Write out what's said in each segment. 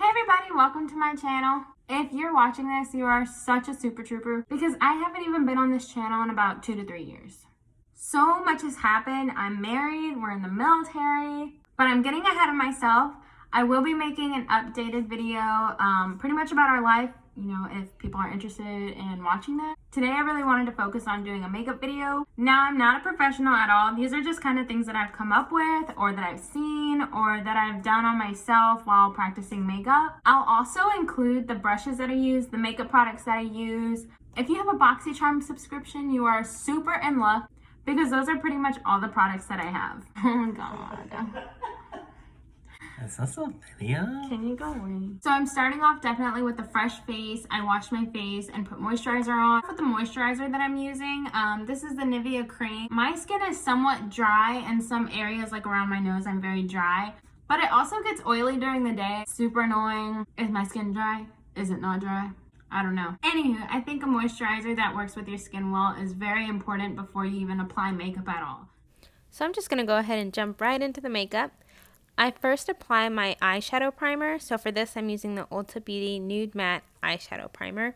Hey everybody, welcome to my channel. If you're watching this, you are such a super trooper because I haven't even been on this channel in about 2 to 3 years. So much has happened. I'm married, we're in the military, but I'm getting ahead of myself. I will be making an updated video pretty much about our life, you know, if people are interested in watching that. Today I really wanted to focus on doing a makeup video. Now I'm not a professional at all. These are just kind of things that I've come up with or that I've seen or that I've done on myself while practicing makeup. I'll also include the brushes that I use, the makeup products that I use. If you have a BoxyCharm subscription, you are super in luck because those are pretty much all the products that I have. Oh my god. Is this a video? Can you go away? So I'm starting off definitely with a fresh face. I wash my face and put moisturizer on. With the moisturizer that I'm using, this is the Nivea cream. My skin is somewhat dry in some areas, like around my nose, I'm very dry. But it also gets oily during the day. Super annoying. Is my skin dry? Is it not dry? I don't know. Anywho, I think a moisturizer that works with your skin well is very important before you even apply makeup at all. So I'm just going to go ahead and jump right into the makeup. I first apply my eyeshadow primer. So for this, I'm using the Ulta Beauty Nude Matte Eyeshadow Primer.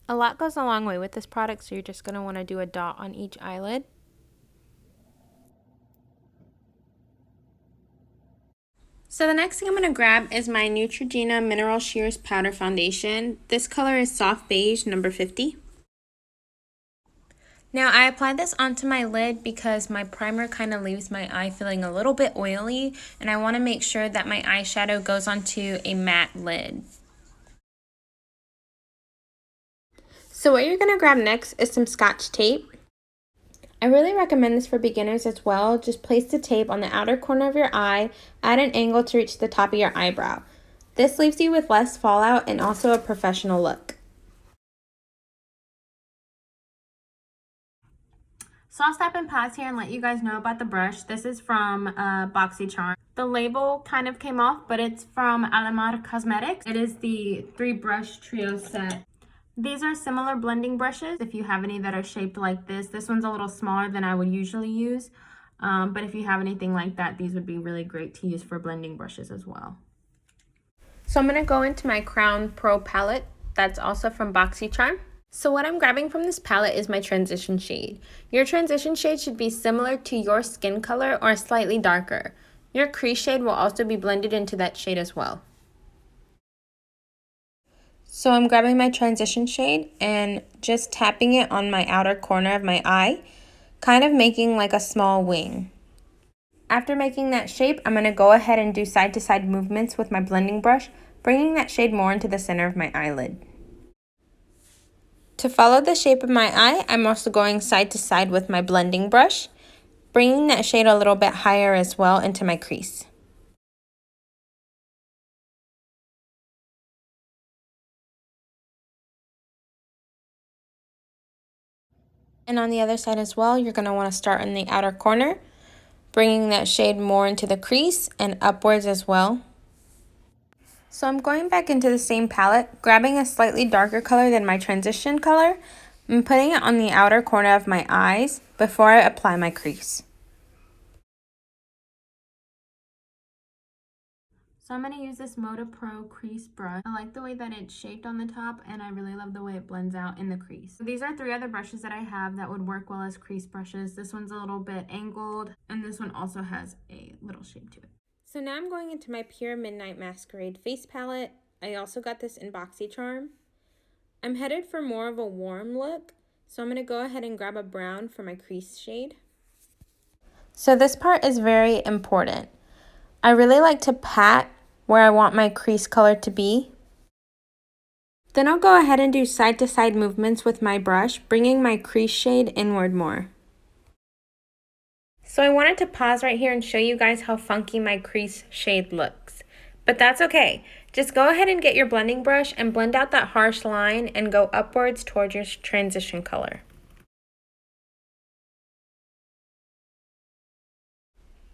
A lot goes a long way with this product, so you're just going to want to do a dot on each eyelid. So the next thing I'm going to grab is my Neutrogena Mineral Powder Foundation. This color is Soft Beige, number 50. Now I applied this onto my lid because my primer kind of leaves my eye feeling a little bit oily, and I want to make sure that my eyeshadow goes onto a matte lid. So what you're going to grab next is some Scotch tape. I really recommend this for beginners as well. Just place the tape on the outer corner of your eye at an angle to reach the top of your eyebrow. This leaves you with less fallout and also a professional look. So I'll stop and pause here and let you guys know about the brush. This is from BoxyCharm. The label kind of came off, but it's from Arrianna Cosmetics. It is the 3-brush trio set. These are similar blending brushes if you have any that are shaped like this. This one's a little smaller than I would usually use, but if you have anything like that, these would be really great to use for blending brushes as well. So I'm going to go into my Crown Pro Palette. That's also from BoxyCharm. So what I'm grabbing from this palette is my transition shade. Your transition shade should be similar to your skin color or slightly darker. Your crease shade will also be blended into that shade as well. So I'm grabbing my transition shade and just tapping it on my outer corner of my eye, kind of making like a small wing. After making that shape, I'm going to go ahead and do side-to-side movements with my blending brush, bringing that shade more into the center of my eyelid. To follow the shape of my eye, I'm also going side to side with my blending brush, bringing that shade a little bit higher as well into my crease. And on the other side as well, you're going to want to start in the outer corner, bringing that shade more into the crease and upwards as well. So I'm going back into the same palette, grabbing a slightly darker color than my transition color, and putting it on the outer corner of my eyes before I apply my crease. So I'm going to use this Moda Pro crease brush. I like the way that it's shaped on the top, and I really love the way it blends out in the crease. So these are 3 other brushes that I have that would work well as crease brushes. This one's a little bit angled, and this one also has a little shape to it. So now I'm going into my Pure Midnight Masquerade face palette. I also got this in BoxyCharm. I'm headed for more of a warm look, so I'm going to go ahead and grab a brown for my crease shade. So this part is very important. I really like to pat where I want my crease color to be. Then I'll go ahead and do side-to-side movements with my brush, bringing my crease shade inward more. So I wanted to pause right here and show you guys how funky my crease shade looks. But that's okay. Just go ahead and get your blending brush and blend out that harsh line and go upwards towards your transition color.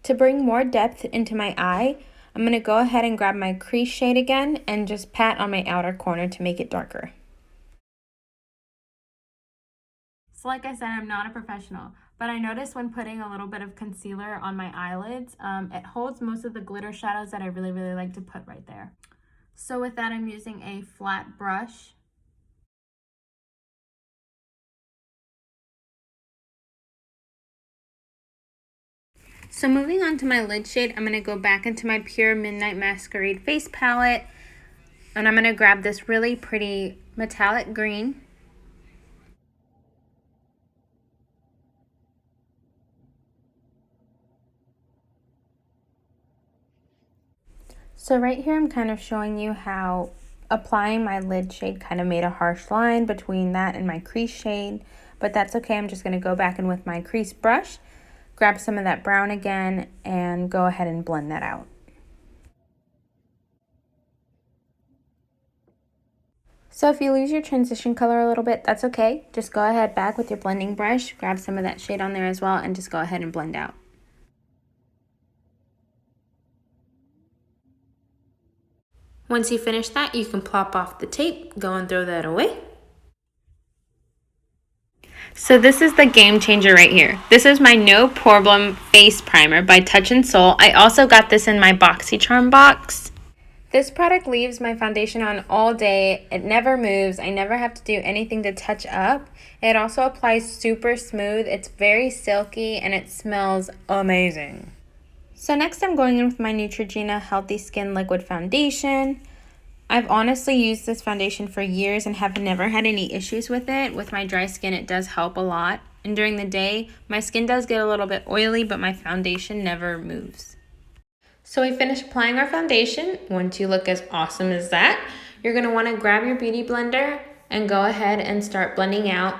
To bring more depth into my eye, I'm going to go ahead and grab my crease shade again and just pat on my outer corner to make it darker. So like I said, I'm not a professional, But I noticed when putting a little bit of concealer on my eyelids, it holds most of the glitter shadows that I really, really like to put right there. So with that, I'm using a flat brush. So moving on to my lid shade, I'm going to go back into my Pure Midnight Masquerade face palette. And I'm going to grab this really pretty metallic green. So right here, I'm kind of showing you how applying my lid shade kind of made a harsh line between that and my crease shade. But that's okay. I'm just going to go back in with my crease brush, grab some of that brown again, and go ahead and blend that out. So if you lose your transition color a little bit, that's okay. Just go ahead back with your blending brush, grab some of that shade on there as well, and just go ahead and blend out. Once you finish that, you can plop off the tape, go and throw that away. So this is the game changer right here. This is my No Problem Face Primer by Touch in Sol. I also got this in my BoxyCharm box. This product leaves my foundation on all day. It never moves. I never have to do anything to touch up. It also applies super smooth. It's very silky and it smells amazing. So next I'm going in with my Neutrogena Healthy Skin Liquid Foundation. I've honestly used this foundation for years and have never had any issues with it. With my dry skin, it does help a lot. And during the day, my skin does get a little bit oily, but my foundation never moves. So we finished applying our foundation. Once you look as awesome as that, you're going to want to grab your beauty blender and go ahead and start blending out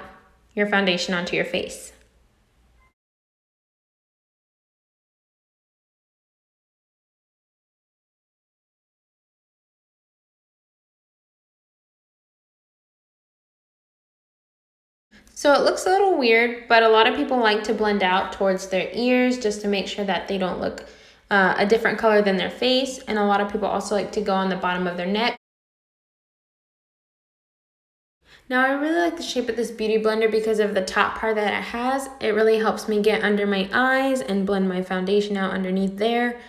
your foundation onto your face. So it looks a little weird, but a lot of people like to blend out towards their ears just to make sure that they don't look a different color than their face. And a lot of people also like to go on the bottom of their neck. Now I really like the shape of this beauty blender because of the top part that it has. It really helps me get under my eyes and blend my foundation out underneath there.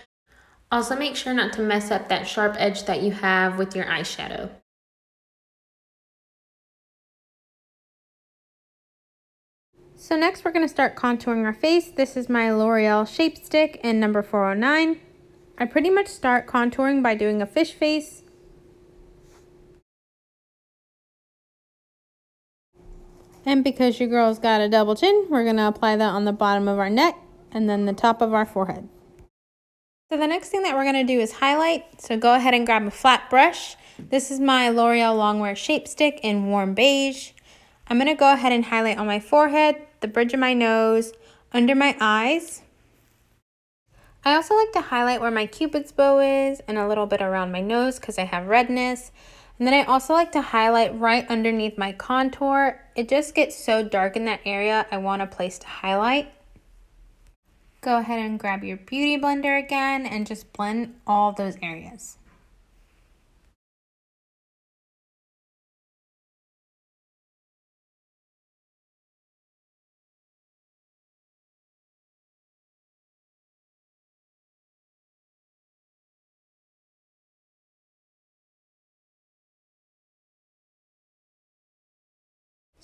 Also make sure not to mess up that sharp edge that you have with your eyeshadow. So next we're going to start contouring our face. This is my L'Oreal Shape Stick in number 409. I pretty much start contouring by doing a fish face. And because your girl's got a double chin, we're going to apply that on the bottom of our neck and then the top of our forehead. So the next thing that we're going to do is highlight. So go ahead and grab a flat brush. This is my L'Oreal Longwear Shape Stick in warm beige. I'm going to go ahead and highlight on my forehead, the bridge of my nose, under my eyes. I also like to highlight where my Cupid's bow is and a little bit around my nose because I have redness. And then I also like to highlight right underneath my contour. It just gets so dark in that area, I want a place to highlight. Go ahead and grab your beauty blender again and just blend all those areas.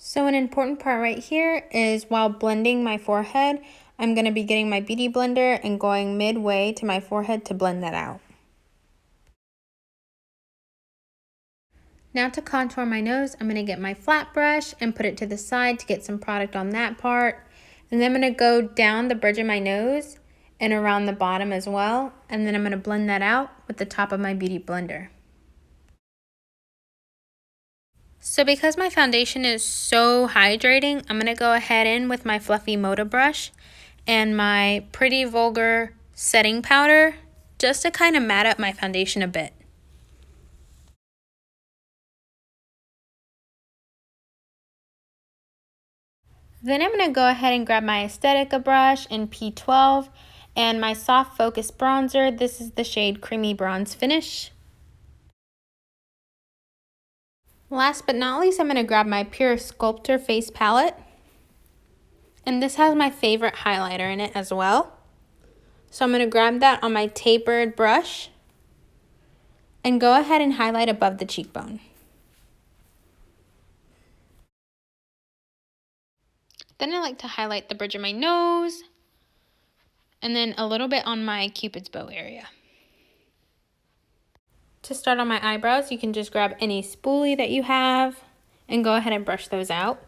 So an important part right here is while blending my forehead, I'm going to be getting my beauty blender and going midway to my forehead to blend that out. Now to contour my nose, I'm going to get my flat brush and put it to the side to get some product on that part. And then I'm going to go down the bridge of my nose and around the bottom as well. And then I'm going to blend that out with the top of my beauty blender. So because my foundation is so hydrating, I'm going to go ahead in with my fluffy Moda Brush and my Pretty Vulgar setting powder just to kind of matte up my foundation a bit. Then I'm going to go ahead and grab my Aesthetica brush in P12 and my soft focus bronzer. This is the shade Creamy Bronze Finish. Last but not least, I'm going to grab my Pur Sculptor Face Palette. And this has my favorite highlighter in it as well. So I'm going to grab that on my tapered brush and go ahead and highlight above the cheekbone. Then I like to highlight the bridge of my nose and then a little bit on my Cupid's bow area. To start on my eyebrows, you can just grab any spoolie that you have and go ahead and brush those out.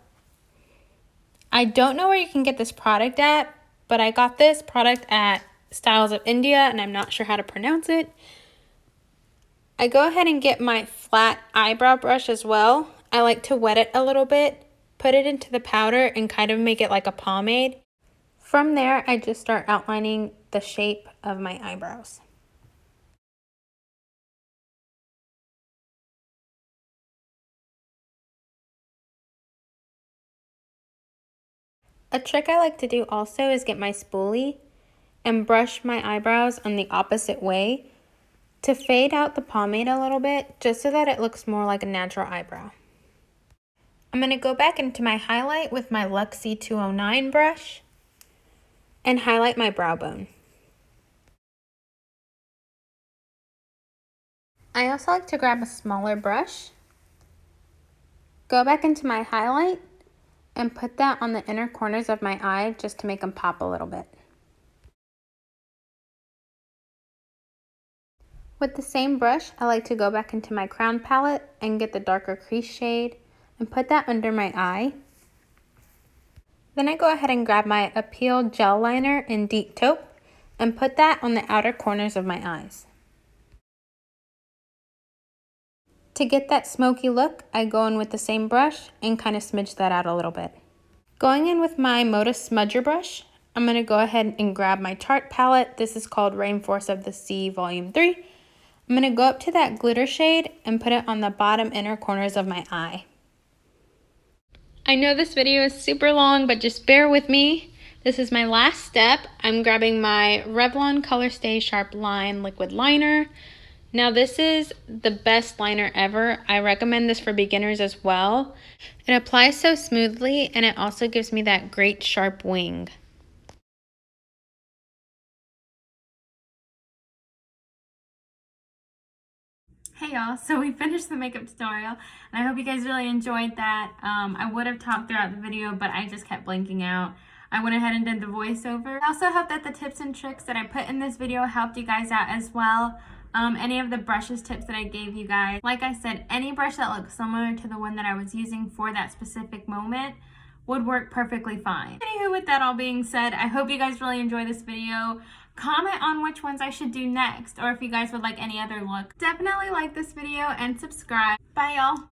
I don't know where you can get this product at, but I got this product at Styles of India and I'm not sure how to pronounce it. I go ahead and get my flat eyebrow brush as well. I like to wet it a little bit, put it into the powder and kind of make it like a pomade. From there, I just start outlining the shape of my eyebrows. A trick I like to do also is get my spoolie and brush my eyebrows on the opposite way to fade out the pomade a little bit, just so that it looks more like a natural eyebrow. I'm going to go back into my highlight with my Luxie 209 brush and highlight my brow bone. I also like to grab a smaller brush, go back into my highlight, and put that on the inner corners of my eye just to make them pop a little bit. With the same brush, I like to go back into my crown palette and get the darker crease shade and put that under my eye. Then I go ahead and grab my Appeal gel liner in Deep Taupe and put that on the outer corners of my eyes. To get that smoky look, I go in with the same brush and kind of smidge that out a little bit. Going in with my Moda Smudger brush, I'm going to go ahead and grab my Tarte palette. This is called Rainforest of the Sea Volume 3. I'm going to go up to that glitter shade and put it on the bottom inner corners of my eye. I know this video is super long, but just bear with me. This is my last step. I'm grabbing my Revlon Colorstay Sharp Line Liquid Liner. Now this is the best liner ever. I recommend this for beginners as well. It applies so smoothly and it also gives me that great sharp wing. Hey y'all, so we finished the makeup tutorial and I hope you guys really enjoyed that. I would have talked throughout the video, but I just kept blanking out. I went ahead and did the voiceover. I also hope that the tips and tricks that I put in this video helped you guys out as well. Any of the brushes tips that I gave you guys. Like I said, any brush that looks similar to the one that I was using for that specific moment would work perfectly fine. Anywho, with that all being said, I hope you guys really enjoy this video. Comment on which ones I should do next, or if you guys would like any other look. Definitely like this video and subscribe. Bye y'all.